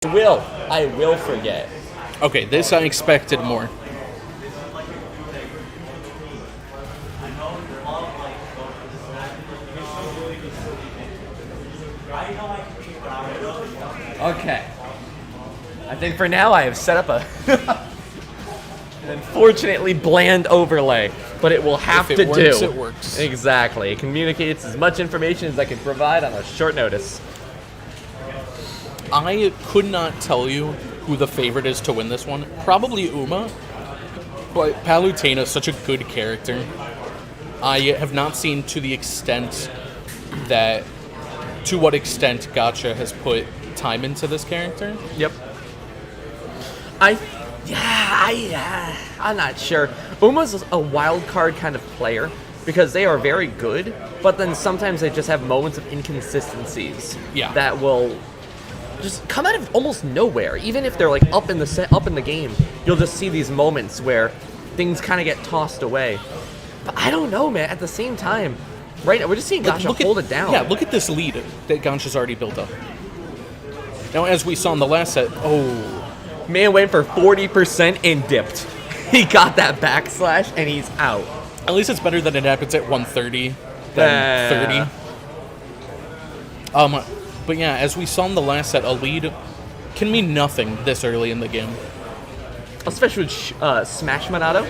I will forget. Okay, this I expected more. Okay. I think for now I have set up a an unfortunately bland overlay, but it will have If it to works, do. it works. Exactly. It communicates as much information as I can provide on a short notice. I could not tell you who the favorite is to win this one. Probably Uma, but Palutena is such a good character. I have not seen to what extent Gatcha has put time into this character. Yep. I'm not sure. Uma's a wild card kind of player because they are very good, but then sometimes they just have moments of inconsistencies that will just come out of almost nowhere. Even if they're like up in the game, you'll just see these moments where things kind of get tossed away. But I don't know, man. At the same time, right now we're just seeing Gatcha hold it down. Yeah, look at this lead that Gatcha's already built up. Now, as we saw in the last set, man went for 40% and dipped. He got that backslash and he's out. At least it's better than it happens at 130 than 30. But yeah, as we saw in the last set, a lead can mean nothing this early in the game. Especially with Smash Monado,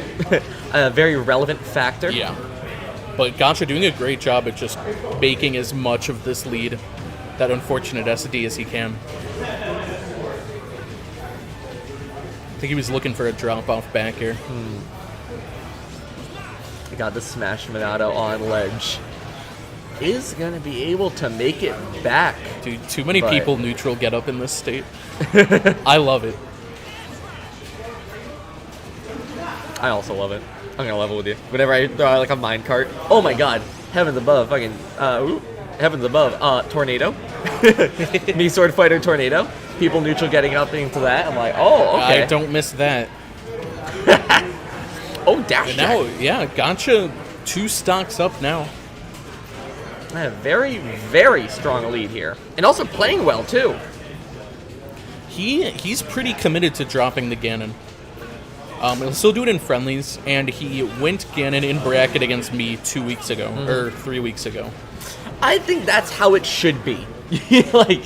a very relevant factor. Yeah. But Gatcha doing a great job at just making as much of this lead, that unfortunate SD, as he can. I think he was looking for a drop-off back here. He got the Smash Monado on ledge. Is going to be able to make it back. Dude, too many people neutral get up in this state. I love it. I also love it. I'm going to level with you. Whenever I throw out like a minecart. Oh my god. Heavens above. Fucking, heavens above. Tornado. Me Sword Fighter Tornado. People neutral getting up into that. I'm like, oh, okay. I don't miss that. Oh, dash now, yeah, Gatcha 2 stocks up now. A very, very strong lead here. And also playing well, too. He's pretty committed to dropping the Ganon. He'll still do it in friendlies, and he went Ganon in bracket against me 2 weeks ago, or 3 weeks ago. I think that's how it should be. Like,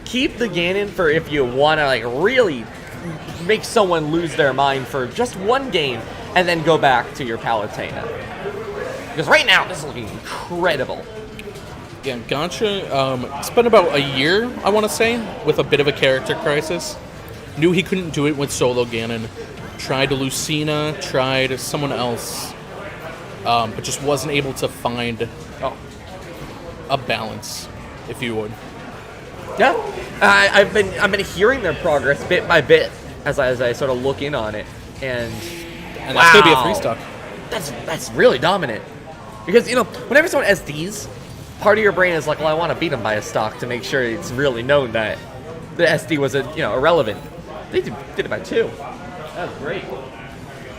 keep the Ganon for if you want to, like, really make someone lose their mind for just one game, and then go back to your Palutena. Because right now, this is looking incredible. Yeah, Gatcha spent about a year, I want to say, with a bit of a character crisis. Knew he couldn't do it with solo Ganon. Tried Lucina, tried someone else, but just wasn't able to find a balance, if you would. Yeah, I've been hearing their progress bit by bit as I sort of look in on it, and that's gonna be a 3-stock. That's really dominant, because whenever someone SDs, part of your brain is like, well, I want to beat them by a stock to make sure it's really known that the SD was irrelevant. They did it by 2. That was great.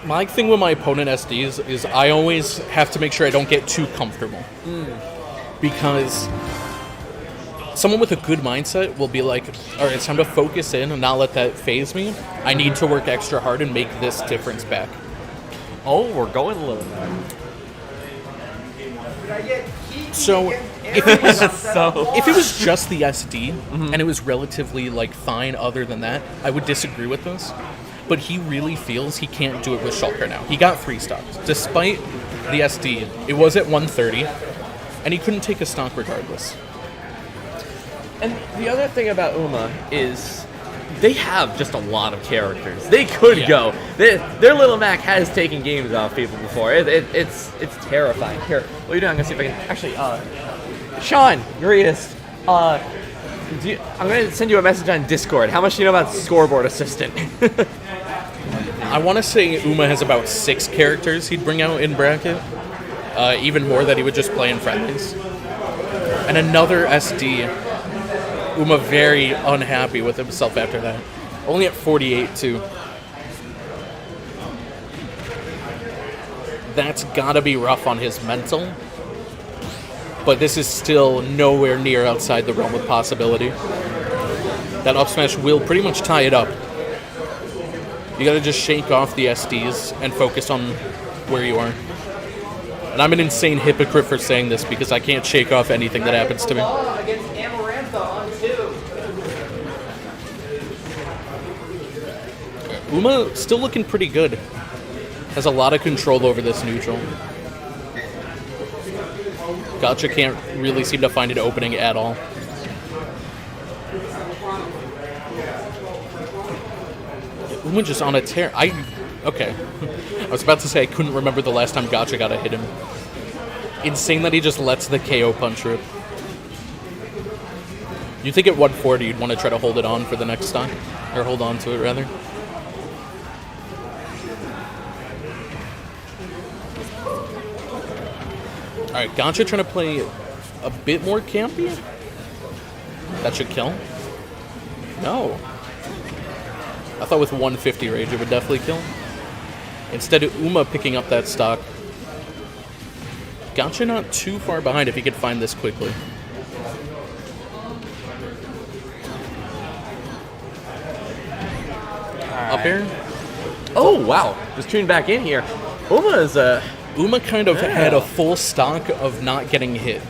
My thing with my opponent SDs is I always have to make sure I don't get too comfortable. Because someone with a good mindset will be like, all right, it's time to focus in and not let that phase me. I need to work extra hard and make this difference back. Oh, we're going a little bit. So if it was just the SD and it was relatively fine other than that, I would disagree with this. But he really feels he can't do it with Shulker now. He got 3 stocks. Despite the SD, it was at 130, and he couldn't take a stock regardless. And the other thing about Uma is they have just a lot of characters. They could go. Their Little Mac has taken games off people before. It's terrifying. Here, what are you doing? I'm going to see if I can... Actually, Sean, greatest. I'm going to send you a message on Discord. How much do you know about Scoreboard Assistant? I want to say Uma has about 6 characters he'd bring out in bracket. Even more that he would just play in friendlies. And another SD. Uma very unhappy with himself after that. Only at 48, too. That's gotta be rough on his mental. But this is still nowhere near outside the realm of possibility. That up smash will pretty much tie it up. You gotta just shake off the SDs and focus on where you are. And I'm an insane hypocrite for saying this because I can't shake off anything that happens to me. Uma still looking pretty good. Has a lot of control over this neutral. Gatcha can't really seem to find an opening at all. Uma just on a tear. Okay. I was about to say I couldn't remember the last time Gatcha got a hit him. Insane that he just lets the KO punch rip. You think at 140 you'd want to try to hold it on for the next stock? Or hold on to it, rather? Alright, Gatcha trying to play a bit more campy? That should kill? No. I thought with 150 rage it would definitely kill. Instead of Uma picking up that stock. Gatcha not too far behind if he could find this quickly. Up here? Oh, wow. Just tuned back in here. Uma kind of had a full stock of not getting hit.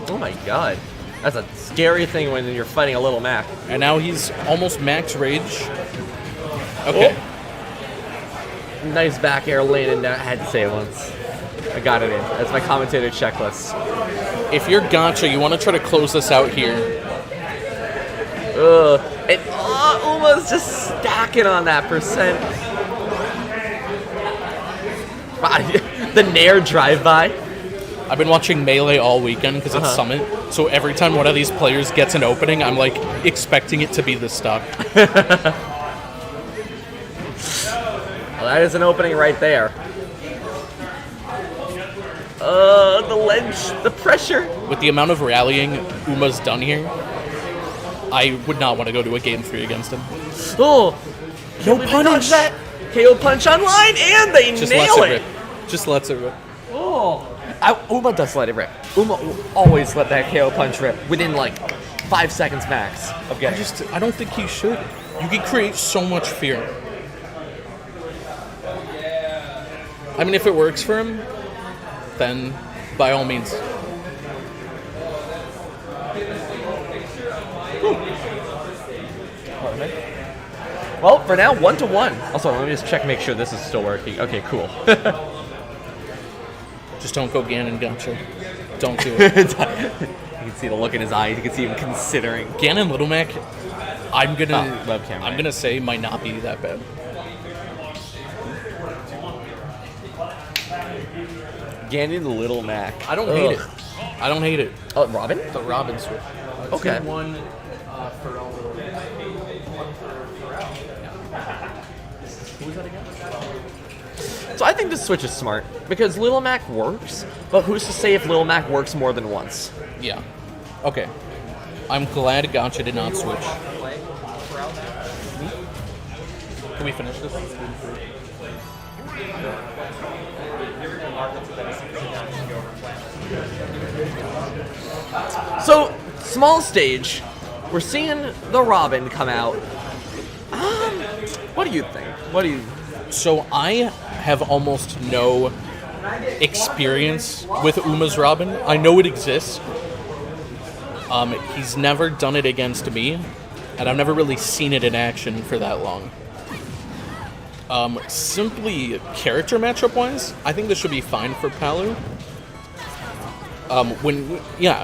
Oh my god. That's a scary thing when you're fighting a little Mac. And now he's almost max rage. Okay. Oh. Nice back air landing down. I had to say it once. I got it in. That's my commentator checklist. If you're Gatcha, you want to try to close this out here. And Uma's just stacking on that percent. The Nair drive-by. I've been watching Melee all weekend because it's Summit. So every time one of these players gets an opening, I'm like expecting it to be this stock. Well, that is an opening right there. The ledge, the pressure. With the amount of rallying Uma's done here, I would not want to go to a game 3 against him. Oh, no punish. That KO punch online, and they nail it. Just lets it rip. Oh, Uma does let it rip. Uma will always let that KO punch rip within like 5 seconds max of getting. I don't think he should. You can create so much fear. I mean, if it works for him, then by all means. Well, for now, 1-1. Also, let me just check, make sure this is still working. Okay, cool. Just don't go Ganon Gatcha. Don't do it. You can see the look in his eyes. You can see him considering. Ganon Little Mac, I'm gonna say might not be that bad. Ganon Little Mac. I don't hate it. I don't hate it. Oh, Robin? The Robin switch. Okay. 2-1 for all the... Who was that again? So I think this switch is smart, because Little Mac works, but who's to say if Little Mac works more than once? Yeah. Okay. I'm glad Gatcha did not switch. Can we finish this? So, small stage, we're seeing the Robin come out. What do you think? So I have almost no experience with Uma's Robin. I know it exists. He's never done it against me, and I've never really seen it in action for that long. Simply character matchup-wise, I think this should be fine for Palu.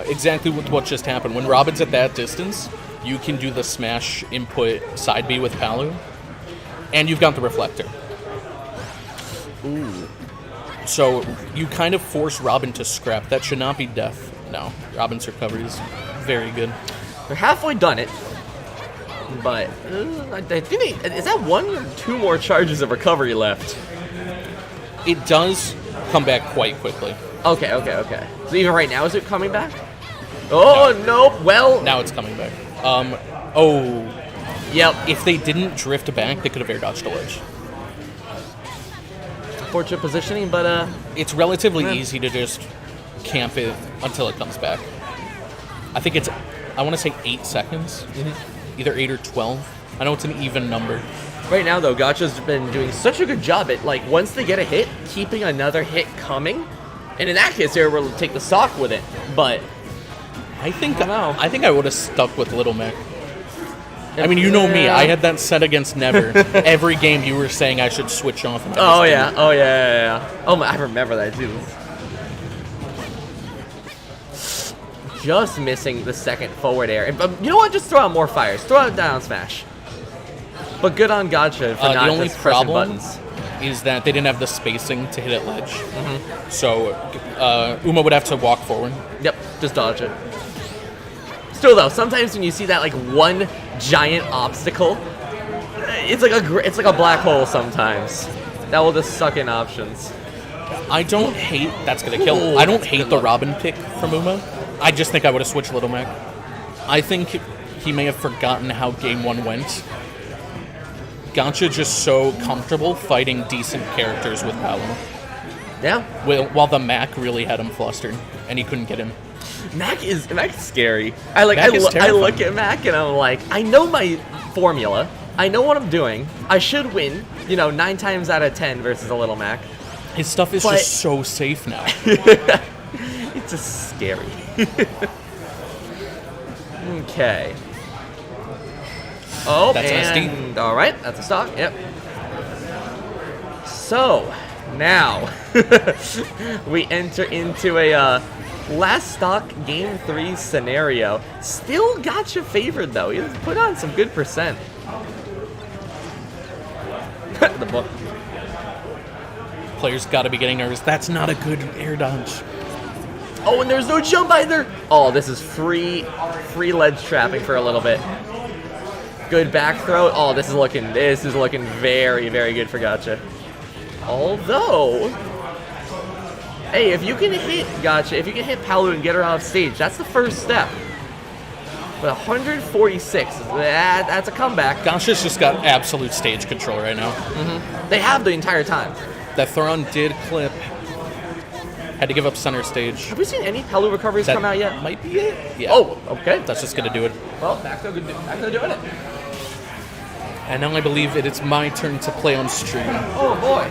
Exactly what just happened. When Robin's at that distance, you can do the smash input side B with Palu, and you've got the reflector. Ooh. So you kind of force Robin to scrap. That should not be death. No, Robin's recovery is very good. They're halfway done it, but I think is that 1 or 2 more charges of recovery left? It does come back quite quickly. Okay. So even right now, is it coming back? Oh, no. Well... Now it's coming back. Yep. If they didn't drift back, they could have air dodged a ledge. Fortunate positioning, but... It's relatively easy to just camp it until it comes back. I think it's, I want to say 8 seconds. either 8 or 12. I know it's an even number. Right now, though, Gatcha's been doing such a good job at, like, once they get a hit, keeping another hit coming. And in that case, they were able to take the stock with it. But I think I would have stuck with Little Mac. I mean, you know me. I had that set against Never. Every game you were saying I should switch off. And Oh yeah. Oh my, I remember that too. Just missing the second forward air. And, you know what? Just throw out more fires. Throw out down smash. But good on Gatcha for not the only just pressing problem buttons. is that they didn't have the spacing to hit at ledge. So Uma would have to walk forward. Yep, just dodge it. Still though, sometimes when you see that like one giant obstacle, it's like a black hole sometimes. That will just suck in options. I don't hate that's gonna kill. I don't hate the Robin pick from Uma. I just think I would have switched Little Mac. I think he may have forgotten how game 1 went. Gatcha just so comfortable fighting decent characters with Paolo. Yeah. While the Mac really had him flustered, and he couldn't get him. Mac's scary. I look at Mac and I'm like, I know my formula. I know what I'm doing. I should win, 9 times out of 10 versus a Little Mac. His stuff is just so safe now. It's just scary. Okay. Oh, that's and all right, that's a stock. Yep. So now we enter into a last stock game 3 scenario. Still Gatcha favored though. He's put on some good percent. The book. Players got to be getting nervous. That's not a good air dodge. Oh, and there's no jump either. Oh, this is free ledge trapping for a little bit. Good back throw. Oh, this is looking very, very good for Gatcha. Although, hey, if you can hit Gatcha, if you can hit Palu and get her off stage, that's the first step. But 146, that's a comeback. Gatcha's just got absolute stage control right now. They have the entire time. That Thoron did clip. Had to give up center stage. Have we seen any Palu recoveries come out yet? Might be it. Yeah. Oh, okay. That's just going to do it. Well, back to doing it. And now I believe it's my turn to play on stream. Oh, boy.